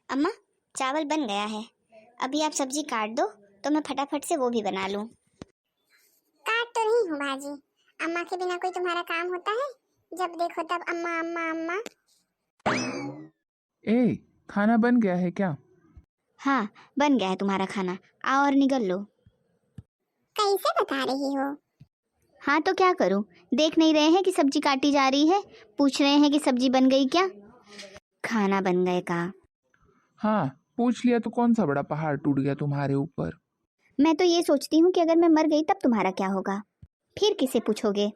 अम्मा, चावल बन गया है। अभी आप सब्जी काट दो तो मैं फटाफट से वो भी बना लूं। काट तो रही हूँ भाजी। अम्मा के बिना कोई तुम्हारा काम होता है? जब देखो तब अम्मा अम्मा अम्मा। ए, खाना बन गया है क्या? हाँ, बन गया है तुम्हारा खाना। आओ और निगल लो। कैसे बता रही हो? हाँ तो क्या करूं? देख नहीं रहे हैं कि सब्जी काटी जा रही है? पूछ रहे हैं कि सब्जी बन गई क्या? खाना बन गए का। हाँ, पूछ लिया तो कौन सा बड़ा पहाड़ टूट गया तुम्हारे ऊपर? मैं तो ये सोचती हूँ कि अगर मैं मर गई तब तुम्हारा क्या होगा? फिर किसे पूछोगे?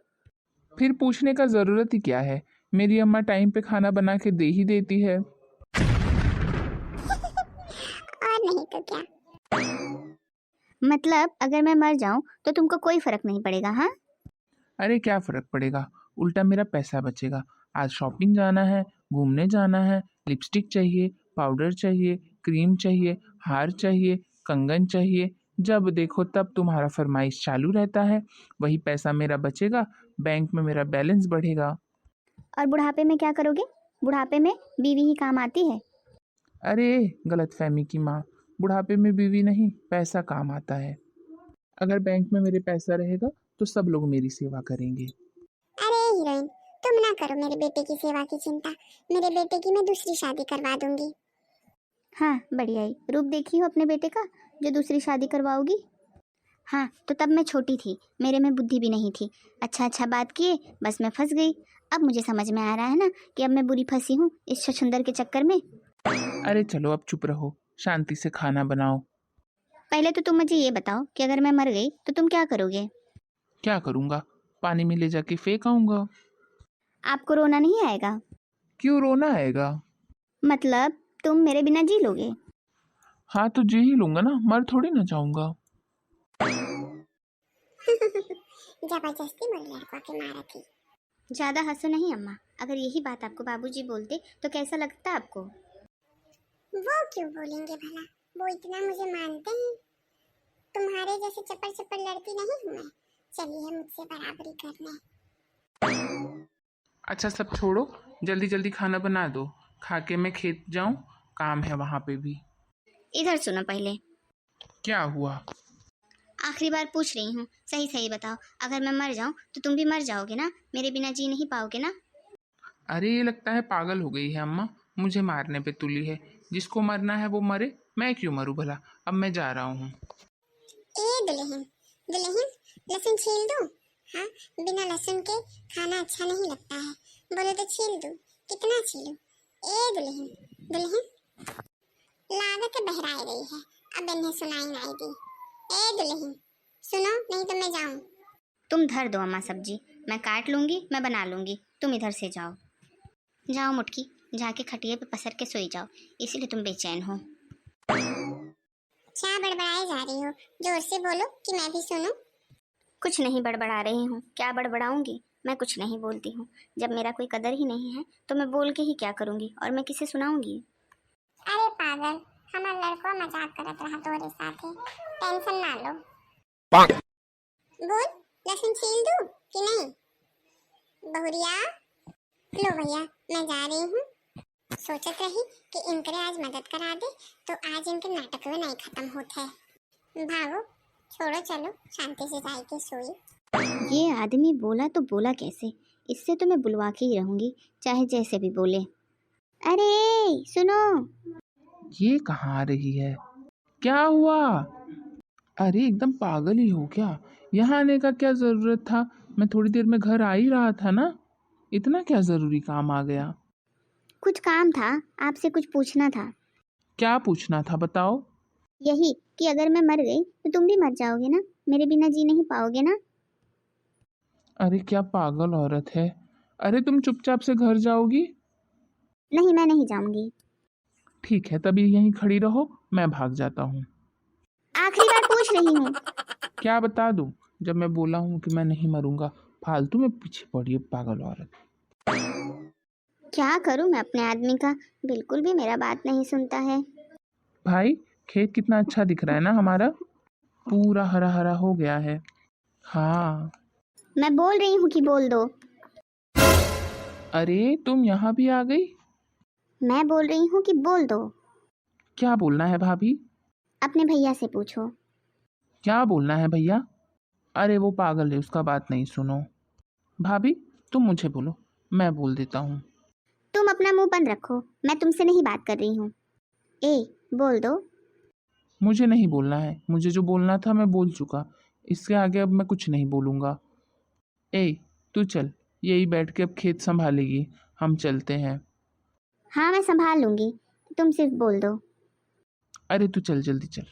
फिर पूछने का जरूरत ही क्या है? मेरी अम्मा टाइम पे खाना बना के दे ही देती है। और नहीं तो क्या। मतलब अगर मैं मर जाऊं तो तुमको कोई फर्क नहीं पड़ेगा? हाँ, अरे क्या फर्क पड़ेगा, उल्टा मेरा पैसा बचेगा। आज शॉपिंग जाना है, घूमने जाना है, लिपस्टिक चाहिए, पाउडर चाहिए, क्रीम चाहिए, हार चाहिए, कंगन चाहिए। जब देखो तब तुम्हारा फरमाइश चालू रहता है। वही पैसा मेरा बचेगा, बैंक में मेरा बैलेंस बढ़ेगा। और बुढ़ापे में क्या करोगे? बुढ़ापे में बीवी ही काम आती है। अरे गलतफहमी की माँ, बुढ़ापे में बीवी नहीं पैसा काम आता है। अगर बैंक में मेरे पैसा रहेगा तो सब लोग मेरी सेवा करेंगे। अरे हीरोइन, तुम ना करो मेरे बेटे की सेवा की चिंता। मेरे बेटे की मैं दूसरी शादी करवा दूंगी। हाँ, बढ़िया ही रूप देखी हो अपने बेटे का जो दूसरी शादी करवाओगी। हाँ, तो तब मैं छोटी थी, मेरे में बुद्धि भी नहीं थी। अच्छा अच्छा बात किए, बस मैं फंस गई। अब मुझे समझ में आ रहा है ना कि अब मैं बुरी फंसी हूँ इस छछुंदर के चक्कर में। अरे चलो अब चुप रहो, शांति से खाना बनाओ। पहले तो तुम मुझे ये बताओ कि अगर मैं मर गई तो तुम क्या करोगे? क्या करूँगा? पानी में ले जाके फेंक आऊंगा। आपको रोना नहीं आएगा? क्यों रोना आएगा? मतलब तुम मेरे बिना जी लोगे? हाँ तो जी ही लूंगा ना, मर थोड़ी ना जाऊंगा। जबरदस्ती मुझे लड़का के मारा थी। ज़्यादा हंसो नहीं अम्मा। अगर यही बात आपको बाबूजी बोलते तो कैसा लगता आपको? वो क्यों बोलेंगे भला? वो इतना मुझे मानते हैं। तुम्हारे जैसे चप्पल चप्पल लड़की नहीं हूँ मैं। चलिए मुझसे बराबरी करने। अच्छा सब छोड़ो, जल्दी जल्दी खाना बना दो, खा के मैं खेत जाऊं, काम है वहां पे भी। इधर सुनो पहले। क्या हुआ? आखिरी बार पूछ रही हूँ, सही सही बताओ। अगर मैं मर जाऊँ तो तुम भी मर जाओगे ना? मेरे बिना जी नहीं पाओगे ना? अरे ये लगता है पागल हो गई है अम्मा, मुझे मारने पे तुली है। जिसको मरना है वो मरे, मैं क्यों मरूं भला। अब मैं जा रहा हूँ। ए दुल्हन, दुल्हन, लहसुन छील दूं? हाँ, बिना लहसुन के खाना अच्छा नहीं लगता है। बोले तो छील दूं? कितना छीलूं? ए दुल्हन, दुल्हन, लागत बहराए गई है। अब इन्हें सुनाई नहीं दी। ए दुल्हन, सुनो नहीं तो मैं जाऊं। तुम धर दो अम्मा सब्जी, मैं काट लूँगी, मैं बना लूँगी। तुम इधर से जाओ। जाओ मुटकी, जाके खटिए पे पसर के सोई जाओ, इसीलिए तुम बेचैन हो। क्या बड़बड़ाए जा रही हो? जोर से बोलो कि मैं भी सुनूं। कुछ नहीं बड़बड़ा रही हूँ। क्या बड़बड़ाऊँगी? मैं कुछ नहीं बोलती हूँ। जब मेरा कोई कदर ही नहीं है तो मैं बोल के ही क्या करूँगी, और मैं किसे सुनाऊँगी? अरे पागल, हमार लड़का मजाक करत रहा तोरे साथे। टेंशन ना लो। बोल, लहसुन छील दूं कि नहीं? बहुरिया, लो भैया, मैं जा रही हूँ। सोचत रही कि इनकरे आज मदद करा दे तो आज इनके नाटक में नहीं खत्म होते। भागो, छोड़ो, चलो शांति से जाए के सोई। ये आदमी बोला तो बोला कैसे? इससे तो मैं बुलवा के ही रहूँगी, चाहे जैसे भी बोले। अरे सुनो। ये कहाँ आ रही है? क्या हुआ? अरे एकदम पागल ही हो क्या? यहाँ आने का क्या जरूरत था? मैं थोड़ी देर में घर आ ही रहा था ना। इतना क्या जरूरी काम आ गया? कुछ काम था, आपसे कुछ पूछना था। क्या पूछना था बताओ। यही कि अगर मैं मर गई तो तुम भी मर जाओगे ना? मेरे बिना जी नहीं पाओगे ना? अरे क्या पागल औरत है। अरे तुम चुपचाप से घर जाओगी? नहीं, मैं नहीं जाऊंगी। ठीक है तभी यहीं खड़ी रहो, मैं भाग जाता हूँ। आखिरी बार पूछ रही हूँ। क्या बता दूँ? जब मैं बोला हूँ कि मैं नहीं मरूंगा, फालतू में पीछे पड़ी है पागल औरत। क्या करूँ मैं अपने आदमी का? बिल्कुल भी मेरा बात नहीं सुनता है। भाई, खेत कितना अच्छा दिख रहा है ना हमारा, पूरा हरा हरा हो गया है। हाँ। मैं बोल रही हूँ कि बोल दो। अरे तुम यहाँ भी आ गई? मैं बोल रही हूँ कि बोल दो। क्या बोलना है भाभी? अपने भैया से पूछो। क्या बोलना है भैया? अरे वो पागल है, उसका बात नहीं सुनो। भाभी तुम मुझे बोलो, मैं बोल देता हूँ। तुम अपना मुंह बंद रखो, मैं तुमसे नहीं बात कर रही हूँ। ए, बोल दो। मुझे नहीं बोलना है, मुझे जो बोलना था मैं बोल चुका। इसके आगे अब मैं कुछ नहीं बोलूँगा। ए, तू चल, यही बैठ के अब खेत संभालेगी, हम चलते हैं। हाँ मैं संभाल लूँगी, तुम सिर्फ बोल दो। अरे तू चल, जल्दी चल।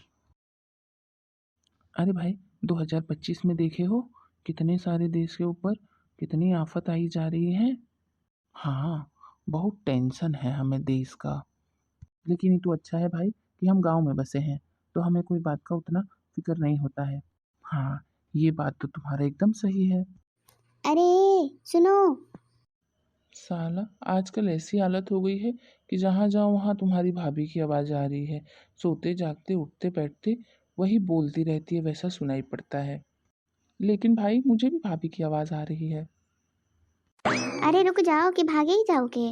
अरे भाई, 2025 में देखे हो कितने सारे देश के ऊपर कितनी आफत आई जा रही है। हाँ, बहुत टेंशन है हमें देश का। लेकिन ये तो अच्छा है भाई कि हम गांव में बसे हैं, तो हमें कोई बात का उतना फिक्र नहीं होता है। हाँ, ये बात तो तुम्हारा एकदम सही है। अरे सुनो। साला आजकल ऐसी हालत हो गई है कि जहाँ जाओ वहाँ तुम्हारी भाभी की आवाज़ आ रही है। सोते जागते उठते बैठते वही बोलती रहती है, वैसा सुनाई पड़ता है। लेकिन भाई मुझे भी भाभी की आवाज़ आ रही है। अरे रुक जाओ कि भागे ही जाओगे।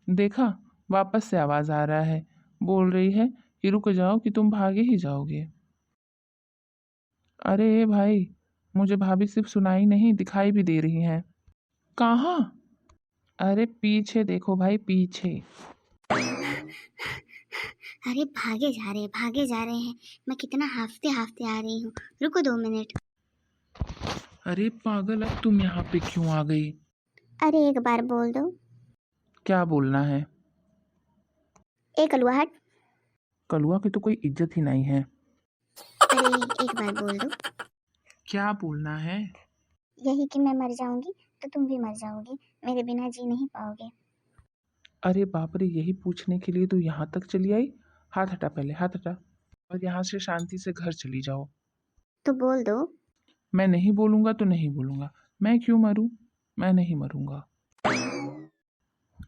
देखा, वापस से आवाज़ आ रहा है, बोल रही है कि रुक जाओ कि तुम भागे ही जाओगे। अरे भाई, मुझे भाभी सिर्फ सुनाई नहीं दिखाई भी दे रही हैं। कहाँ? अरे पीछे देखो भाई, पीछे। अरे भागे जा रहे हैं। मैं कितना हाफते हाफते आ रही हूँ, रुको 2 मिनट। अरे पागल, अब तुम यहाँ पे क्यों आ गई? अरे एक बार बोल दो। क्या बोलना है? एक अलुआ हट। कलुआ की तो कोई इज्जत ही नहीं है। अरे एक बार बोल दो। क्या बोलना है? यही कि मैं मर जाऊंगी तो तुम भी मर जाओगी, मेरे बिना जी नहीं पाओगे। अरे बाप रे, यही पूछने के लिए तो यहाँ तक चली आई? हाथ हटा, पहले हाथ हटा, और यहाँ से शांति से घर चली जाओ। तो बोल दो। मैं नहीं बोलूँगा तो नहीं बोलूँगा। मैं क्यों मरूँ? मैं नहीं मरूँगा।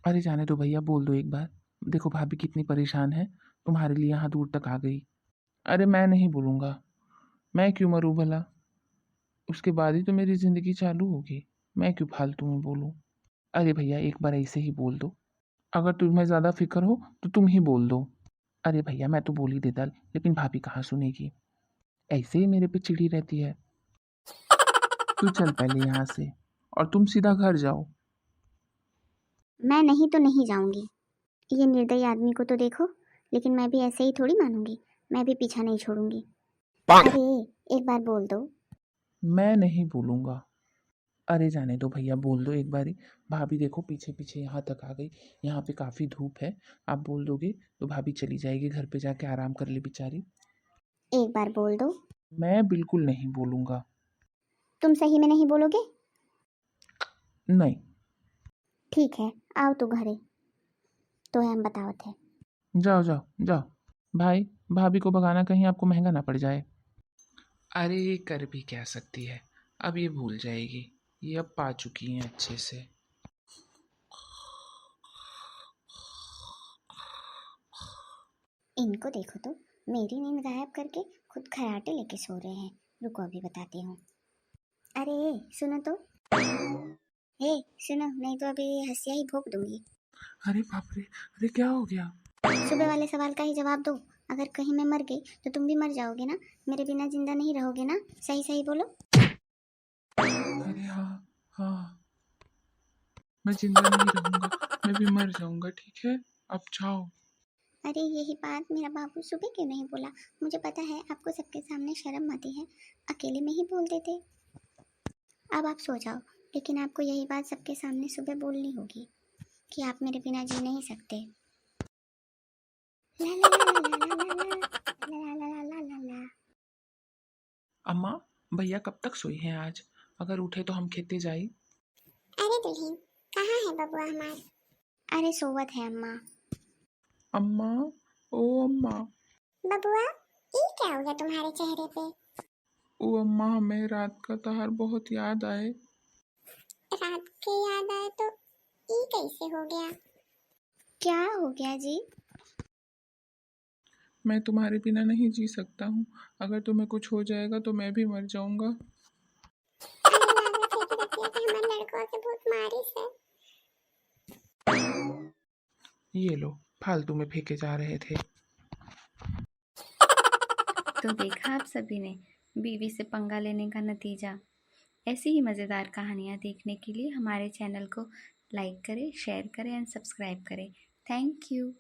अरे जाने दो भैया, बोल दो एक बार। देखो भाभी कितनी परेशान है, तुम्हारे लिए यहाँ दूर तक आ गई। अरे मैं नहीं बोलूँगा। मैं क्यों मरूँ भला? उसके बाद ही तो मेरी ज़िंदगी चालू होगी। मैं क्यों फालतू में बोलूँ? अरे भैया एक बार ऐसे ही बोल दो। अगर तुम्हें ज़्यादा फिक्र हो तो तुम ही बोल दो। अरे भैया मैं तो बोल ही देता, लेकिन भाभी कहाँ सुनेगी, ऐसे ही मेरे पे चिढ़ी रहती है। तू चल पहले यहाँ से, और तुम सीधा घर जाओ। मैं नहीं तो नहीं जाऊंगी। ये निर्दयी आदमी को तो देखो, लेकिन मैं भी ऐसे ही थोड़ी मानूंगी। मैं भी पीछा नहीं छोड़ूंगी। अरे एक बार बोल दो। मैं नहीं बोलूँगा। अरे जाने दो भैया, बोल दो एक बारी। भाभी देखो पीछे पीछे यहाँ तक आ गई। यहाँ पे काफ़ी धूप है, आप बोल दोगे तो भाभी चली जाएगी घर पे, जाके आराम कर ले बेचारी। एक बार बोल दो। मैं बिल्कुल नहीं बोलूँगा। तुम सही में नहीं बोलोगे? नहीं। ठीक है, आओ तो घरे, तो हम बतावत है। जाओ जाओ जाओ। भाई, भाभी को भगाना कहीं आपको महंगा ना पड़ जाए। अरे कर भी क्या सकती है, अब ये भूल जाएगी। ये अब पा चुकी हैं अच्छे से। इनको देखो तो, मेरी नींद गायब करके खुद खराटे लेके सो रहे हैं। रुको अभी बताती हूँ। अरे सुनो तो। हे सुनो, नहीं तो अभी हंसिया ही भोंक दूंगी। अरे बाप रे, अरे क्या हो गया? सुबह वाले सवाल का ही जवाब दो। अगर कहीं मैं मर गई तो तुम भी मर जाओगे ना, मेरे बिना जिंदा नहीं रहोगे ना? सही सही बोलो। अरे हाँ, हाँ, मैं जिंदा नहीं रहूंगा, मैं भी मर जाऊंगा। ठीक है, अब जाओ। अरे यही बात मेरा बाबू सुबह क्यों नहीं बोला? मुझे पता है आपको सबके सामने शर्म आती है, अकेले में ही बोल देते। अब आप सो जाओ, लेकिन आपको यही बात सबके सामने सुबह बोलनी होगी कि आप मेरे बिना जी नहीं सकते। ला ला ला ला ला ला ला ला ला ला ला ला। अम्मा, भैया कब तक सोई हैं आज? अगर उठे तो हम खेते जाई। अरे दुल्हन, कहाँ है बबुआ हमार? अरे सोवत है अम्मा। अम्मा, ओ अम्मा। बबुआ, ये क्या हो गया तुम्हारे चेहरे पे? ओ अम्मा, हमें रात का तहार बहुत याद आए। रात के याद आए तो ये कैसे हो गया? क्या हो गया जी? मैं तुम्हारे बिना नहीं जी सकता हूँ। अगर तुम्हें कुछ हो जाएगा तो मैं भी मर जाऊंगा। अरे लागत है कि रतिया के हमारे लड़कों के भूत मारिस है। ये लो, फालतू में फेंके जा रहे थे। तो देखा आप सभी ने बीवी से पंगा लेने का नतीजा। ऐसी ही मज़ेदार कहानियाँ देखने के लिए हमारे चैनल को लाइक करें, शेयर करें एंड सब्सक्राइब करें। Thank you.